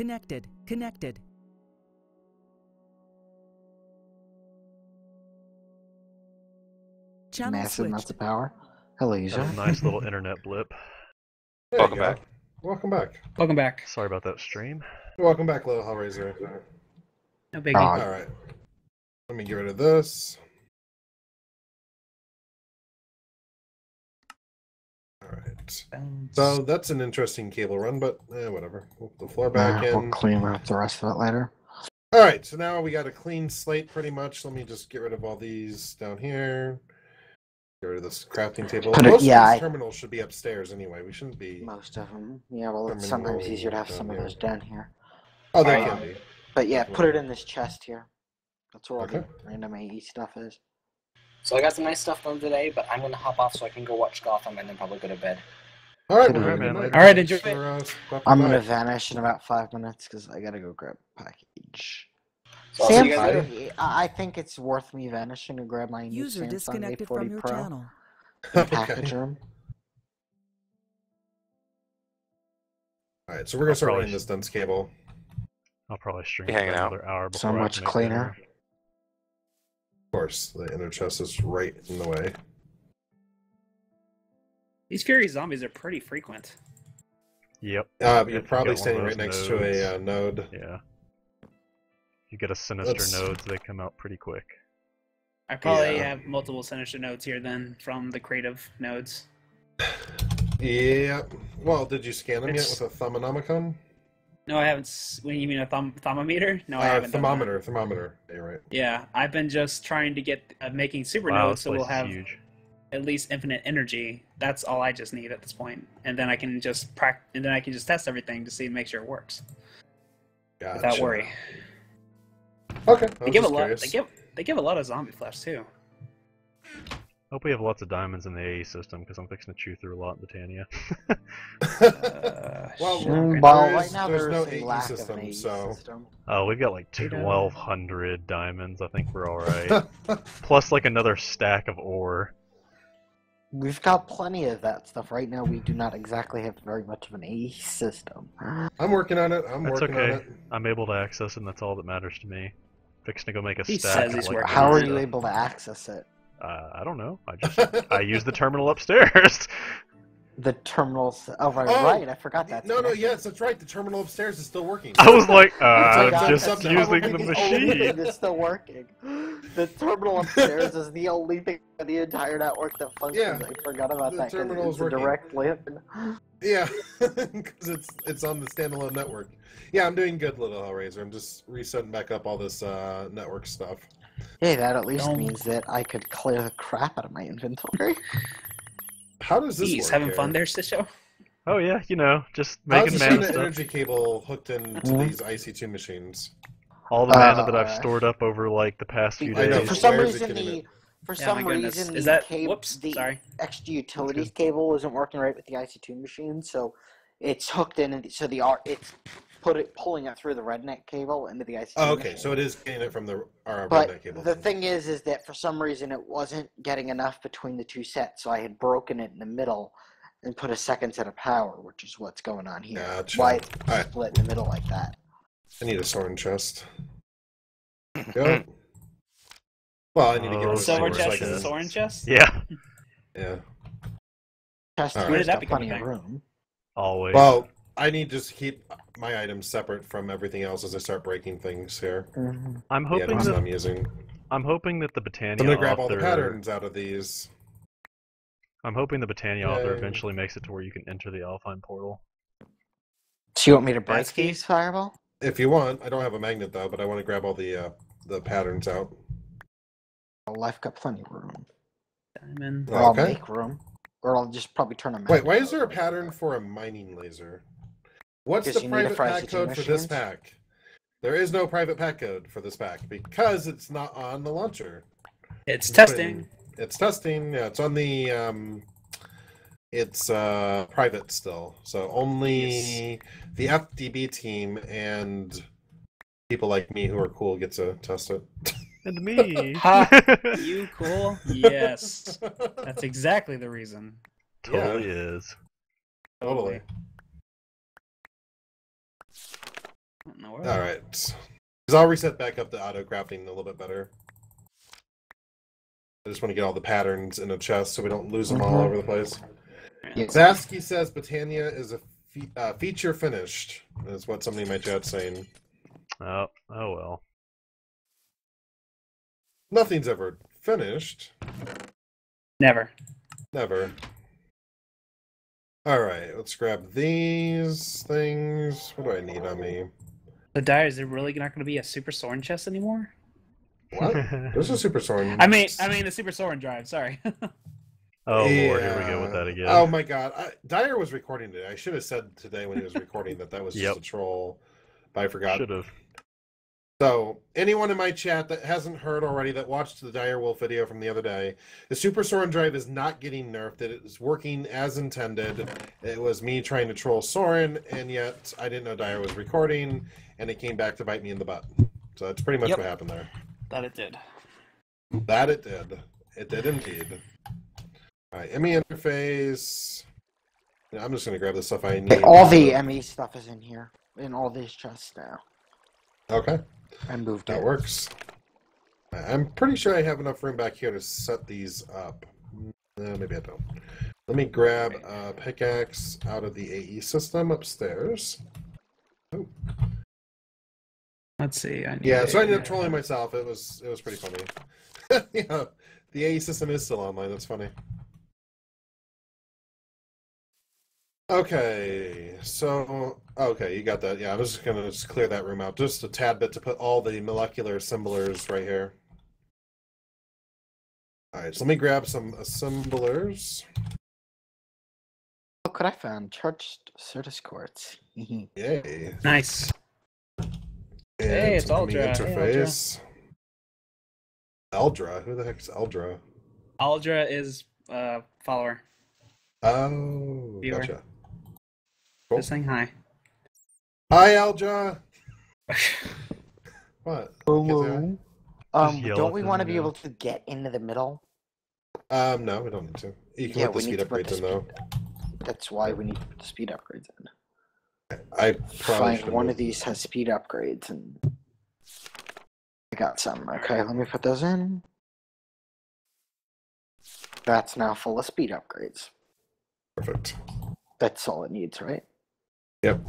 Connected. Connected. Channel Massive switched. amounts of power. Hello, user. That's a nice little internet blip. Welcome back. Welcome back. Welcome back. Sorry about that stream. Welcome back, Little Hellraiser. No biggie. Oh, Alright. Let me get rid of this. Alright. So that's an interesting cable run, but whatever. We'll put the floor back we'll in. clean up the rest of it later. Alright, so now we got a clean slate pretty much. Let me just get rid of all these down here. Get rid of this crafting table. Put it- Most yeah, of I- these terminals should be upstairs anyway. We shouldn't be... Most of them. Yeah, well, it's Terminal sometimes easier to have down some of here. those down here. Oh, they Alright. can be. But yeah, put it in this chest here. That's where all Okay. the random AE stuff is. So I got some nice stuff done today, but I'm gonna hop off so I can go watch Gotham and then probably go to bed. Alright, Alright, man, good night. later. Alright, enjoy Thanks for, stopping I'm by. gonna vanish in about 5 minutes because I gotta go grab a package. So I'll see Sam, you guys later. I think it's worth me vanishing to grab my new User Samsung disconnected A40 from your Pro channel. in the package room. Alright, so we're gonna start Probably running this dense cable. I'll probably stream Be for hanging out. another hour So before I much have to make cleaner. dinner. Of course, the inner chest is right in the way. These Fury zombies are pretty frequent. Yep. You're If you probably get one of standing right those next to a node. Yeah. You get a sinister Let's- nodes, they come out pretty quick. I probably Yeah. have multiple sinister nodes here then from the creative nodes. Yeah. Well, did you scan them It's- yet with a thumbonomicon? No, I haven't. When you mean a thermometer? No, I haven't. done that. Thermometer. Yeah, right. Yeah, I've been just trying to get making super Wow, nodes this so we'll place is have huge. at least infinite energy. That's all I just need at this point, and then I can just test everything to see make sure it works Gotcha. without worry. Okay. They give a lot. They give a lot of zombie flesh too. Hope we have lots of diamonds in the AE system, because I'm fixing to chew through a lot in Botania. Well, Well, there right is- now there's there's no a AE lack system, of an AE so... system. Oh, we've got like Data. 1,200 diamonds. I think we're alright. Plus like another stack of ore. We've got plenty of that stuff. Right now, we do not exactly have very much of an AE system. I'm working on it. I'm That's working on okay. it. I'm able to access it, and that's all that matters to me. Fixing to go make a He stack. says of, he's like, working How on are it. you able to access it? I don't know. I use the terminal upstairs. The terminals. Oh, right, Oh, right. I forgot that. No, yes, that's right. The terminal upstairs is still working. I was like, I I'm forgot just that's using probably the only machine. thing that's still working. The terminal upstairs is the only thing in the entire network that functions. Yeah, I forgot about the that. 'Cause terminal it's is a working. direct link. Yeah, because it's on the standalone network. Yeah, I'm doing good, Little Hellraiser. I'm just resetting back up all this network stuff. Hey, that at least Don't- means that I could clear the crap out of my inventory. How does this He's work? having here? fun there, Sisho. Oh yeah, just How's making this mana internet stuff. energy cable hooked into Mhm. these IC2 machines? All the mana that I've Uh, stored up over like the past few I know. days. For some Where is it reason, getting the for Yeah, some my goodness. reason Is the that? cable, Whoops. the Sorry. extra utilities cable isn't working right with the IC2 machine, so it's hooked in, and so it's pulling it through the redneck cable into the IC2 Oh, okay, machine. so it is getting it from the redneck But cable. the thing is that for some reason it wasn't getting enough between the two sets, so I had broken it in the middle and put a second set of power, which is what's going on here. Gotcha. Why it's Alright. split in the middle like that. I need a sword chest. Go. Well, I need to get rid Oh, of Silver sword so I chest can- is a soaring chest. Yeah, Yeah. Chest Alright. here's When did that got become plenty a of thing? room. always. Well, I need to just keep my items separate from everything else as I start breaking things here. Mhm. I'm The hoping items that that I'm using. I'm hoping that the So Botania I'm gonna grab all the author. patterns out of these. I'm hoping the Botania author Yay. eventually makes it to where you can enter the Alpine portal. So you want me to break That's key. these, Fireball? If you want, I don't have a magnet though, but I want to grab all the patterns out. Well, I've got plenty of room. Diamond. Or I'll Okay. make room. Or I'll just probably turn them Wait, why is there a pattern for a mining laser? What's Because the you need private it for pack ICT code for this machines? pack? There is no private pack code for this pack because it's not on the launcher. It's testing. It's testing. Yeah, it's on the it's private still. So only the FDB team and people like me who are cool get to test it. And me. Ha! You cool? Yes. That's exactly the reason. Totally is. Totally. the world? All right. Because I'll reset back up the auto crafting a little bit better. I just want to get all the patterns in a chest so we don't lose them all over the place. Yeah. Zasky says Britannia is a feature finished. Is what somebody in my chat's saying. Oh well. Nothing's ever finished. Never. Never. Alright, let's grab these things. What do I need on me? The Dire, is there really not going to be a Super Soren chest anymore? What? There's a Super Soren. I mean the Super Soren drive. Sorry. Oh Lord, here we go with that again. Oh my God, Dyer was recording today. I should have said today when he was recording that was just a troll, but I forgot. Should have. So, anyone in my chat that hasn't heard already that watched the Dire Wolf video from the other day, the Super Soren drive is not getting nerfed. It is working as intended. It was me trying to troll Soren, and yet I didn't know Dire was recording, and it came back to bite me in the butt. So that's pretty much what happened there. That it did. That it did. It did indeed. Alright, ME interface. Yeah, I'm just going to grab the stuff I need. All the ME stuff is in here, in all these chests now. Okay. I moved That it. works. I'm pretty sure I have enough room back here to set these up. Maybe I don't. Let me grab a pickaxe out of the AE system upstairs. Oh. Let's see. Yeah, so I ended up trolling myself. It was pretty funny. Yeah, the AE system is still online. That's funny. Okay, so you got that. Yeah, I was just gonna clear that room out just a tad bit to put all the molecular assemblers right here. All right, so let me grab some assemblers. Look what I found. Charged Certus quartz. Yay! Nice. And Hey, it's some ME Aldra. Hey, interface. Eldra? Who the heck is Eldra? Aldra is follower. Oh, Viewer. gotcha. Cool. Just saying hi. Hi, Eldra. What? Hello. Just yell Don't at we them, want to be yeah. able to get into the middle? No, we don't need to. You can put the we speed need to put upgrades in, though. That's why we need to put the speed upgrades in. I probably Fine, should one of these has speed upgrades, and I got some. Okay, let me put those in. That's now full of speed upgrades. Perfect. That's all it needs, right? Yep.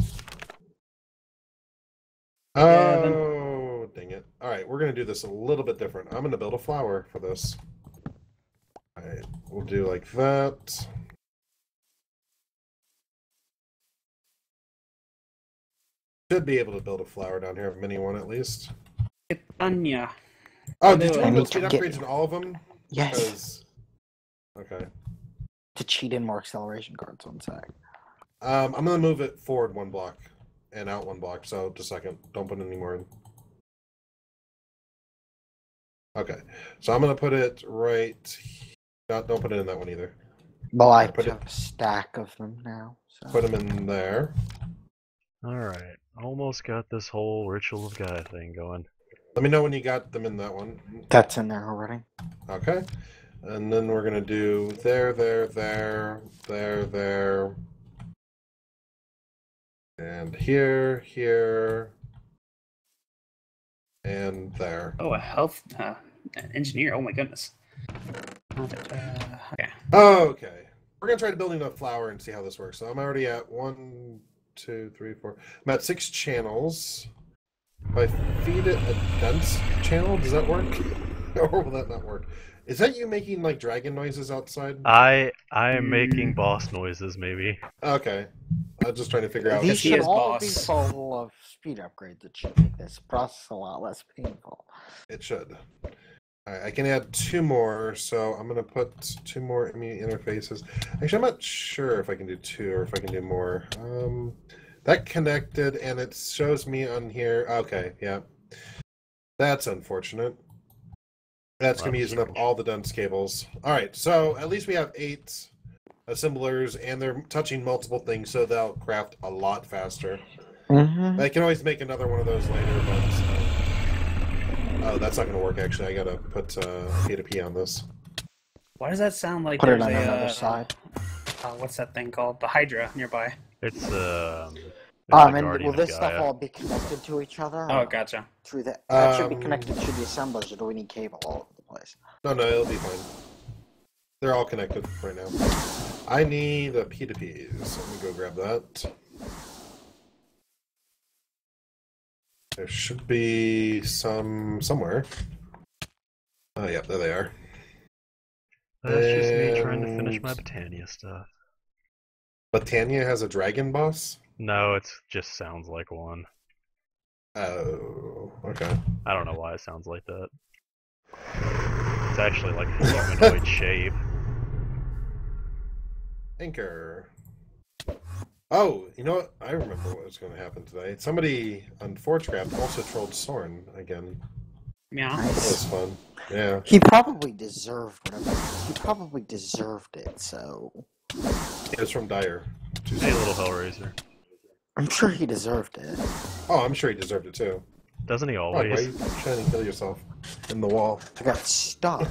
Yeah, then- Oh, dang it. All right, we're going to do this a little bit different. I'm going to build a flower for this. All right, we'll do like that. Should be able to build a flower down here, a mini one at least. Anya. Oh, did you I want need to speed to get- upgrades in all of them? Yes. Because... Okay. To cheat in more acceleration cards on sec. I'm going to move it forward one block and out one block, so just a second. Don't put any more in. Okay, so I'm going to put it right... don't put it in that one either. Well, I Put have a stack of them now. So. Put them in there. Alright, almost got this whole Ritual of Gaia thing going. Let me know when you got them in that one. That's in there already. Okay. And then we're going to do there, and here, and there. Oh, a health engineer. Oh my goodness. Okay. Okay. We're going to try to build a flower and see how this works. So I'm already at 1, 2, 3, 4. I'm at 6 channels. If I feed it a dense channel, does that work? Or will that not work? Is that you making like dragon noises outside? I am making boss noises, maybe. Okay. I was just trying to figure out. These he should is all boss. be full of speed upgrades. It should make this process a lot less painful. It should. Alright, I can add 2 more, so I'm going to put 2 more ME interfaces. Actually, I'm not sure if I can do 2 or if I can do more. That connected, and it shows me on here. Okay, yeah. That's unfortunate. That's going to be using up all the dunce cables. Alright, so at least we have 8 assemblers, and they're touching multiple things, so they'll craft a lot faster. Mm-hmm. I can always make another one of those later, but... oh, that's not going to work, actually. I got to put P2P on this. Why does that sound like Put it there's on a, another side. what's that thing called? The Hydra nearby. It's Maybe the And Guardian will of this stuff Gaia. all be connected to each other? Oh, or gotcha. Through that should be Um, connected to the assemblers, or do we need cable all over the place? No, it'll be fine. They're all connected right now. I need a P2Ps. Let me go grab that. There should be some somewhere. Oh, yeah, there they are. That's just me trying to finish And- my Britannia stuff. Britannia has a dragon boss? No, it just sounds like one. Oh, okay. I don't know why it sounds like that. It's actually like a humanoid shape. Anchor. Oh, you know what? I remember what was going to happen today. Somebody on Forgecraft also trolled Soren again. Yeah. That was Nice. fun. Yeah. He probably deserved whatever. He probably deserved it, so It was from Dyer. Hey, little Hellraiser. I'm sure he deserved it. Oh, I'm sure he deserved it too. Doesn't he Oh, why are always? you trying to kill yourself in the wall? I got stuck.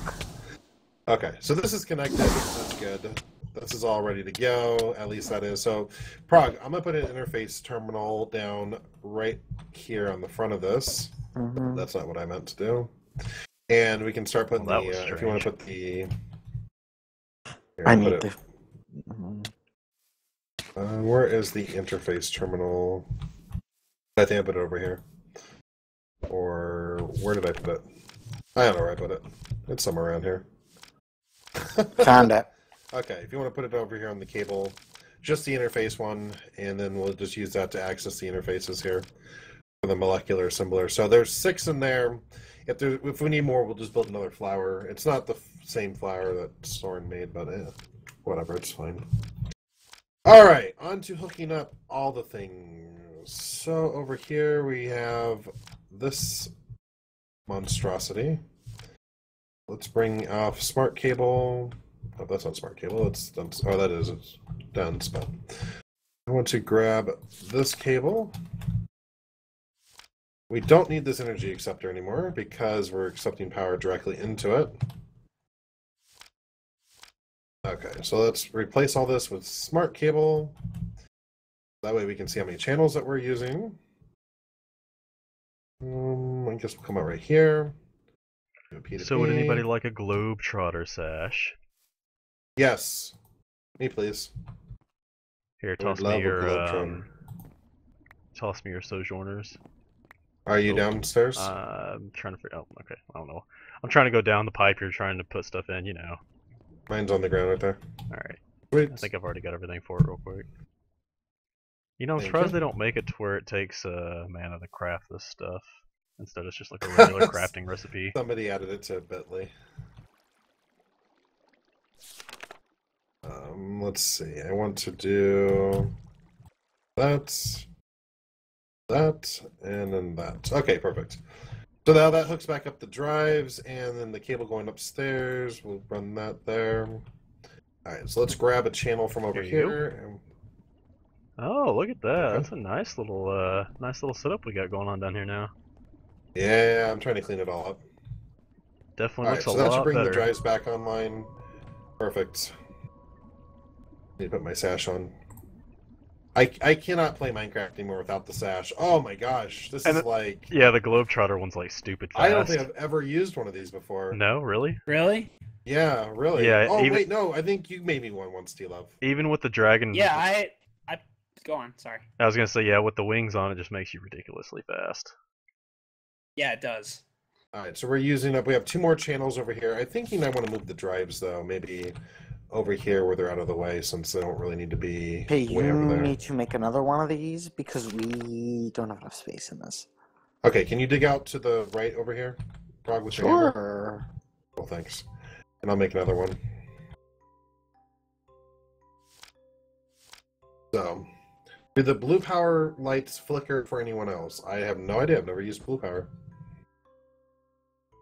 Okay, so this is connected. That's good. This is all ready to go. At least that is. So, Prague, I'm going to put an interface terminal down right here on the front of this. Mhm. That's not what I meant to do. And we can start putting Well, that was if you want to strange. put the... Here, I I'll need put to. it- Mhm. where is the interface terminal? I think I put it over here. Or where did I put it? I don't know where I put it. It's somewhere around here. Found it. Okay, if you want to put it over here on the cable, just the interface one, and then we'll just use that to access the interfaces here for the molecular assembler. So there's 6 in there. If we need more, we'll just build another flower. It's not the same flower that Soren made, but whatever, it's fine. All right, on to hooking up all the things. So over here we have this monstrosity. Let's bring off smart cable. Oh, that's not smart cable. It's done. Oh, that is. It's done. But I want to grab this cable. We don't need this energy acceptor anymore because we're accepting power directly into it. Okay, so let's replace all this with smart cable. That way we can see how many channels that we're using. I guess we'll come out right here. Do a P2P. So would anybody like a Globetrotter sash? Yes. Me, please. Here, Would toss love me a your Globetrotter. toss me your sojourners. Are you Oh, downstairs? I'm trying to figure. Oh, okay. I don't know. I'm trying to go down the pipe. You're trying to put stuff in. You know. Mine's on the ground right there. All right. Sweet. I think I've already got everything for it real quick. You know, I'm Thank surprised you. they don't make it to where it takes mana to craft this stuff. Instead, it's just like a regular crafting recipe. Somebody added it to Bitly. Let's see. I want to do that, and then that. Okay, perfect. So now that hooks back up the drives, and then the cable going upstairs. We'll run that there. All right, so let's grab a channel from over Here you go. here. Oh, look at that! Okay. That's a nice little setup we got going on down here now. Yeah, I'm trying to clean it all up. Definitely All right, looks so a that should lot bring the better. drives back online. Perfect. Need to put my sash on. I cannot play Minecraft anymore without the sash. Oh my gosh, this And is like... Yeah, the Globetrotter one's like stupid fast. I don't think I've ever used one of these before. No, really? Really? Yeah, really. Yeah, Oh, even- wait, no, I think you made me one once, T-Love. Even with the dragon. Yeah, I go on. Sorry. I was gonna say, yeah, with the wings on, it just makes you ridiculously fast. Yeah, it does. All right, so we're using up... We have 2 more channels over here. I'm thinking I want to move the drives, though. Maybe over here where they're out of the way, since they don't really need to be Hey, you way over there. need to make another one of these because we don't have enough space in this. Okay, can you dig out to the right over here? Prague with your hammer? Sure. Well, thanks. And I'll make another one. So, do the blue power lights flicker for anyone else? I have no idea. I've never used blue power.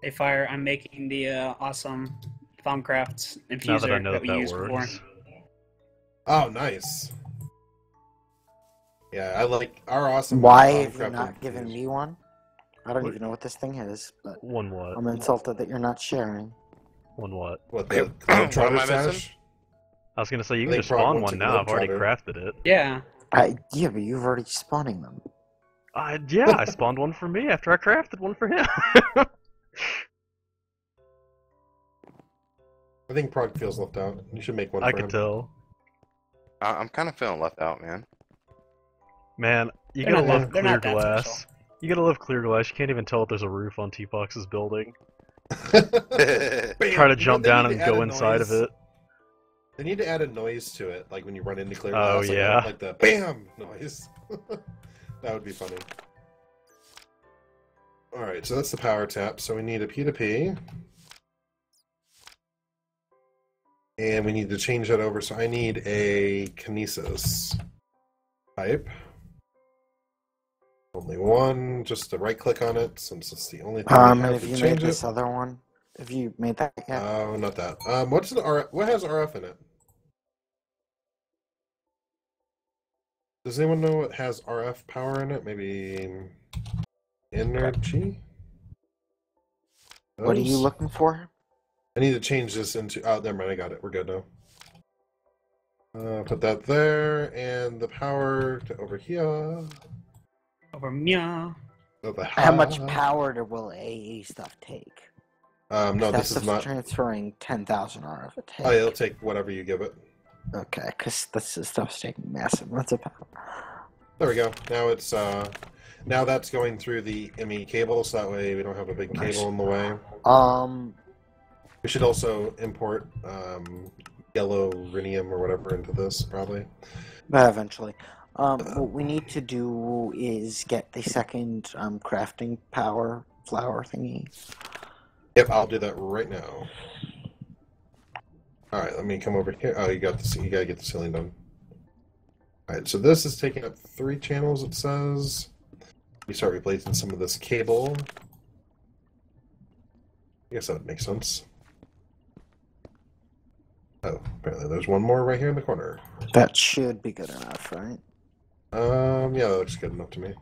Hey, Fire, I'm making the awesome Thaumcraft infuser Now that I know that we that used before. works. Oh, nice. Yeah, I like our awesome. Why have you Minecraft not given infused. me one? I don't What? even know what this thing is, but One what? I'm insulted that you're not sharing. One what? What, Wait, the what am I Globetrotter missing? sash? I was gonna say you I can think just Prague spawn wants one a now. I've already Globetrotter. crafted it. Yeah. Yeah, but you've already spawning them. Yeah, I spawned one for me after I crafted one for him. I think Prague feels left out. You should make one I for could him. tell. I'm kind of feeling left out, man. Man, you They're gotta not love that- they're clear not that glass. special. You gotta love clear glass. You can't even tell if there's a roof on T-Fox's building. Bam! Try to You know, jump they down need and to add go a inside of noise. it. They need to add a noise to it, like when you run into clear Oh, glass. yeah. Like the BAM noise. That would be funny. Alright, so that's the power tap. So we need a P2P. And we need to change that over. So I need a kinesis pipe. Only one, just to right click on it, since it's the only thing we And have have to you made change this it. other one? Have you made that yet? Oh, not that. What's the what has RF in it? Does anyone know what has RF power in it? Maybe energy? What are you Those? looking for? I need to change this into. Oh, never mind. I got it. We're good now. Put that there, and the power to over here. Over meow. Over How much here. power will AA stuff take? No, that this is stuff's not. transferring 10,000 RF a take. Oh, it'll take whatever you give it. Okay, because this stuff's taking massive amounts of power. There we go. Now it's now that's going through the ME cable, so that way we don't have a big Nice. cable in the way. We should also import yellow rhenium or whatever into this, probably. Eventually. What we need to do is get the second crafting power flower thingy. Yep, I'll do that right now. All right, let me come over here. Oh, you got the you gotta get the ceiling done. All right, so this is taking up 3 channels. It says. We start replacing some of this cable. I guess that would make sense. Oh, apparently there's one more right here in the corner. That should be good enough, right? Yeah, that looks good enough to me.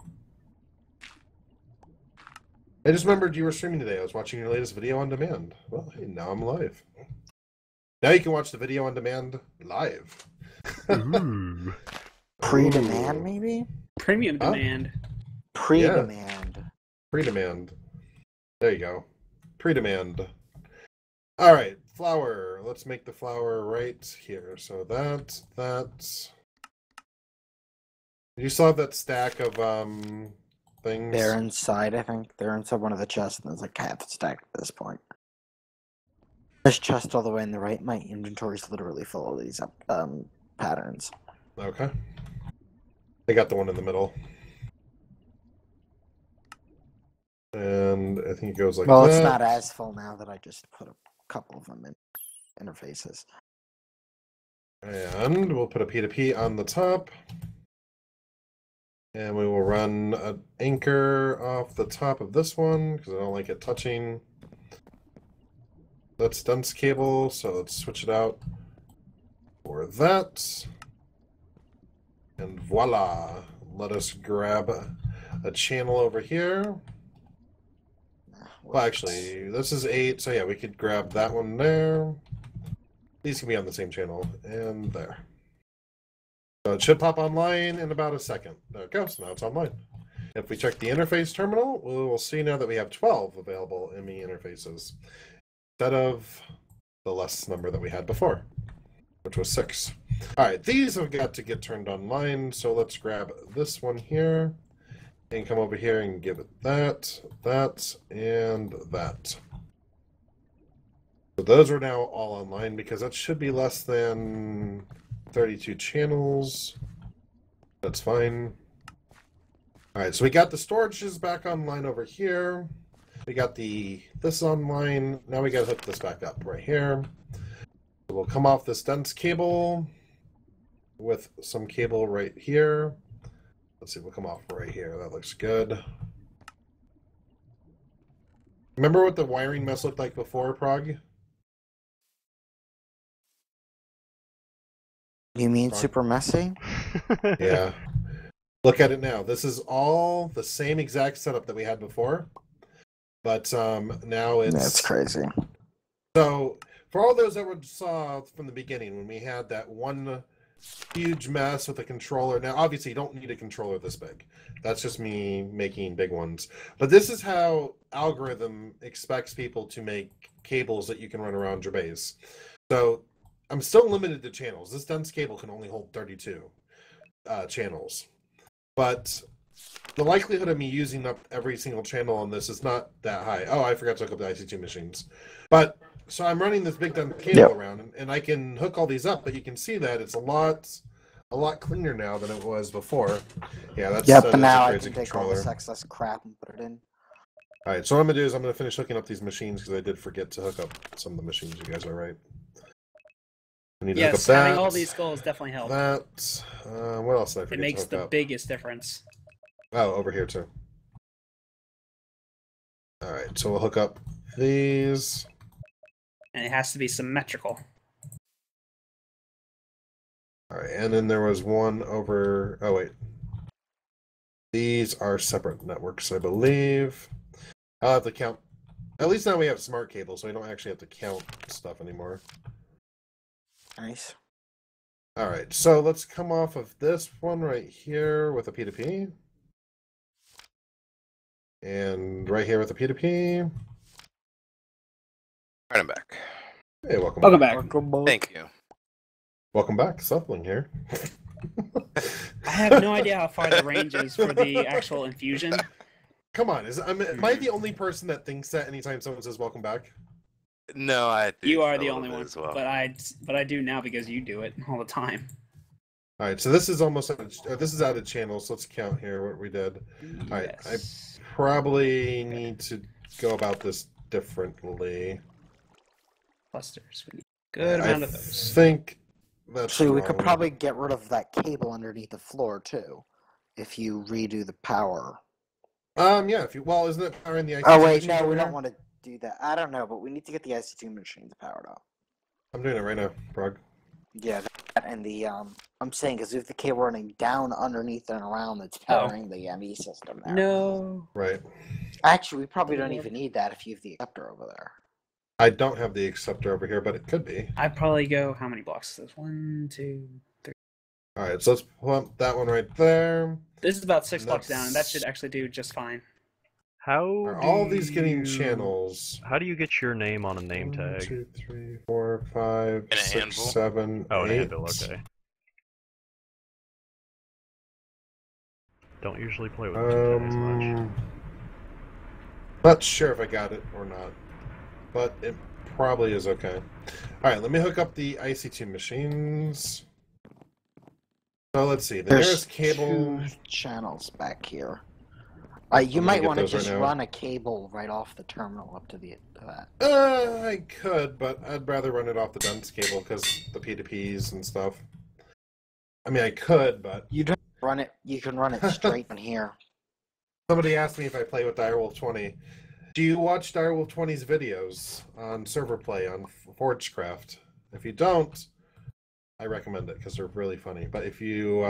I just remembered you were streaming today. I was watching your latest video on demand. Well, hey, now I'm live. Now you can watch the video on demand live. Ooh. Pre-demand, Ooh. maybe? Premium Huh? demand. Pre-demand. Pre-demand. There you go. Pre-demand. All right, flour. Let's make the flour right here. So that. You still have that stack of things. They're inside, I think. They're inside one of the chests, and there's like half a stack at this point. This chest all the way on the right, my inventory's literally full of these patterns. Okay. I got the one in the middle. And I think it goes like Well, that. it's not as full now that I just put a couple of them in interfaces. And we'll put a P2P on the top. And we will run an anchor off the top of this one because I don't like it touching. That's dense cable, so let's switch it out for that. And voila! Let us grab a channel over here. Well, actually, this is 8, so yeah, we could grab that one there. These can be on the same channel, and there. So it should pop online in about a second. There it goes, now it's online. If we check the interface terminal, we will see now that we have 12 available ME interfaces, instead of the less number that we had before, which was 6. Alright, these have got to get turned online, so let's grab this one here. And come over here and give it that, and that. So those are now all online because that should be less than 32 channels. That's fine. All right, so we got the storages back online over here. We got this online. Now we got to hook this back up right here. So we'll come off this dense cable with some cable right here. Let's see, we'll come off right here. That looks good. Remember what the wiring mess looked like before, Prague? You mean Prague? super messy? Yeah. Look at it now. This is all the same exact setup that we had before. But now it's... That's crazy. So, for all those that saw from the beginning, when we had that one huge mess with a controller. Now, obviously, you don't need a controller this big. That's just me making big ones. But this is how algorithm expects people to make cables that you can run around your base. So I'm still limited to channels. This dense cable can only hold 32 channels. But the likelihood of me using up every single channel on this is not that high. Oh, I forgot to hook up the IC2 machines. But so I'm running this big dense cable around, and I can hook all these up, but you can see that it's a lot cleaner now than it was before. Yeah, that's Yep, that's and now a I crazy can take all controller. this excess crap and put it in. All right, so what I'm gonna do is I'm gonna finish hooking up these machines because I did forget to hook up some of the machines. You guys are right. I need to hook up Yes, that. having all these skulls definitely helps. That. What else did I It forget makes to the hook up? biggest difference. Oh, over here too. All right, so we'll hook up these. And it has to be symmetrical. All right, and then there was one over. Oh wait, these are separate networks, I believe. I'll have to count. At least now we have smart cables, so we don't actually have to count stuff anymore. Nice. All right, so let's come off of this one right here with a P2P. And right here with a P2P. Right, I'm back. Hey, welcome Welcome back. back. Thank you. Welcome back, Suffling here. I have no idea how far the range is for the actual infusion. Come on, am I the only person that thinks that anytime someone says welcome back? No, I think You are a the little only bit one, as well. but I do now because you do it all the time. All right, so this is almost this is out of channels. So let's count here what we did. All right, Yes. I probably need to go about this differently. Clusters. We need a good amount of I those. think that's Actually, we could wrong. probably get rid of that cable underneath the floor too, if you redo the power. Yeah. If you isn't it powering the IC2 Oh wait, machines no, over we here? don't want to do that. I don't know, but we need to get the IC2 machines powered up. I'm doing it right now, Prague. Yeah, that and the I'm saying because we have the cable running down underneath and around that's powering the ME system there. No. Right. Actually, we probably don't even need that if you have the adapter over there. I don't have the acceptor over here, but it could be. I'd probably go. How many blocks is this? 1, 2, 3. All right, so let's plump that one right there. This is about 6 And blocks down, and that that's- should actually do just fine. How Are do all these getting you- channels? How do you get your name on a name 1, tag? 2, 3, 4, 5, And a 6, handle? 7, Oh, an 8. handle, okay. Don't usually play with name tags much. Not sure if I got it or not, but it probably is okay. All right, let me hook up the IC2 machines. So let's see. The There's nearest cable. 2 channels back here. I'm You gonna might get want to those right just now. run a cable right off the terminal up to that. I could, but I'd rather run it off the dense cable because the P2Ps and stuff. I mean, I could, but You don't run it. You can run it straight in here. somebody asked me if I play with DW20. Do you watch DW20's videos on server play on ForgeCraft? If you don't, I recommend it because they're really funny. But if you,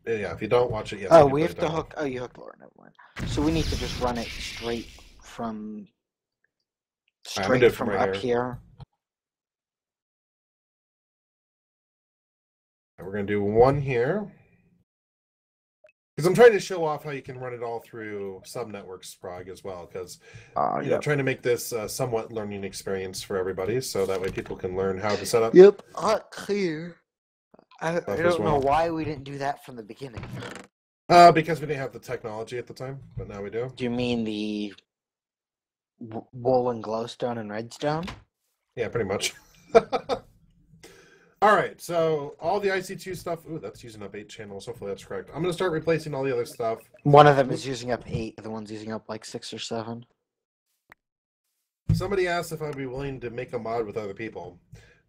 if you don't watch it yet, Oh, we have to hook. Oh, you hooked Laura. Never mind. So we need to just run it straight from I'm gonna do it from from up right here. We're gonna do one here because I'm trying to show off how you can run it all through subnetworks Prague as well. Because trying to make this somewhat learning experience for everybody, so that way people can learn how to set up. Yep. Clear. I as don't know well. why we didn't do that from the beginning. Because we didn't have the technology at the time, but now we do. Do you mean the wool and glowstone and redstone? Yeah, pretty much. All right, so all the IC2 stuff. Ooh, that's using up 8 channels. Hopefully that's correct. I'm gonna start replacing all the other stuff. One of them is using up 8. The other one's using up like 6 or 7. Somebody asked if I'd be willing to make a mod with other people.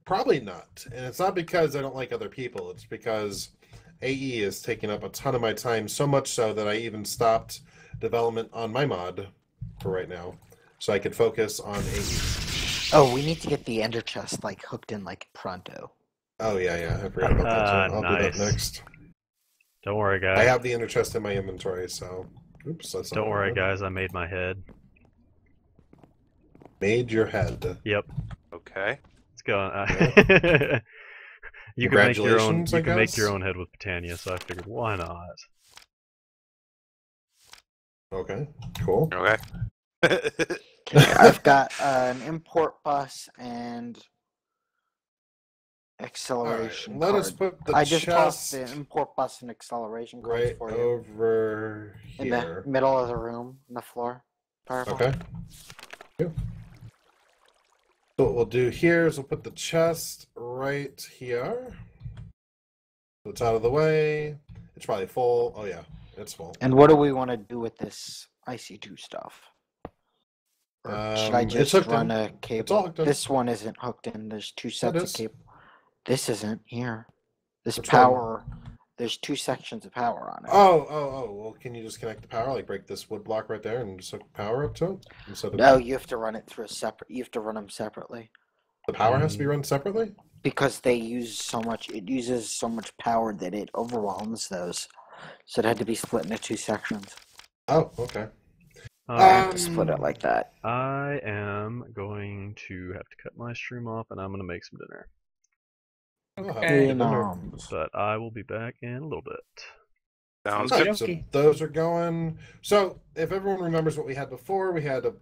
Probably not, and it's not because I don't like other people. It's because AE is taking up a ton of my time, so much so that I even stopped development on my mod for right now, so I could focus on AE. Oh, we need to get the ender chest like hooked in like pronto. Oh yeah, I forgot about that too. I'll do Nice. that next. Don't worry, I guys. have the ender chest in my inventory, so oops. That's not Don't what I worry, wanted. guys. I made my head. Made your head. Yep. Okay. It's going. You can make your own. Congratulations, You I can make guess? your own head with Britannia, so I figured why not. Okay, cool. Okay. Okay, I've got an import bus and acceleration let us card. put the I just tossed chest the import bus and acceleration cards right for you over in the here. middle of the room, on the floor. Purple. Okay. Yeah. So what we'll do here is we'll put the chest right here. So it's out of the way. It's probably full. Oh yeah, it's full. And what do we want to do with this IC2 stuff? Or should I It's just hooked run in. a It's all cable? hooked in. This one isn't hooked in. There's two sets of is. cable. This isn't here. This Which power. There's two sections of power on it. Oh. Well, can you just connect the power? Like break this wood block right there and just hook power up to it? Instead of No, you have to run it through a separate. You have to run them separately the power has to be run separately? because they use so much. It uses so much power that it overwhelms those. So it had to be split into two sections. Oh, okay. I have to split it like that. I am going to have to cut my stream off, and I'm going to make some dinner. I'll have Okay. to get dinner. But I will be back in a little bit. Sounds Alright, good. so Okey-dokey. those are going. So if everyone remembers what we had before, we had a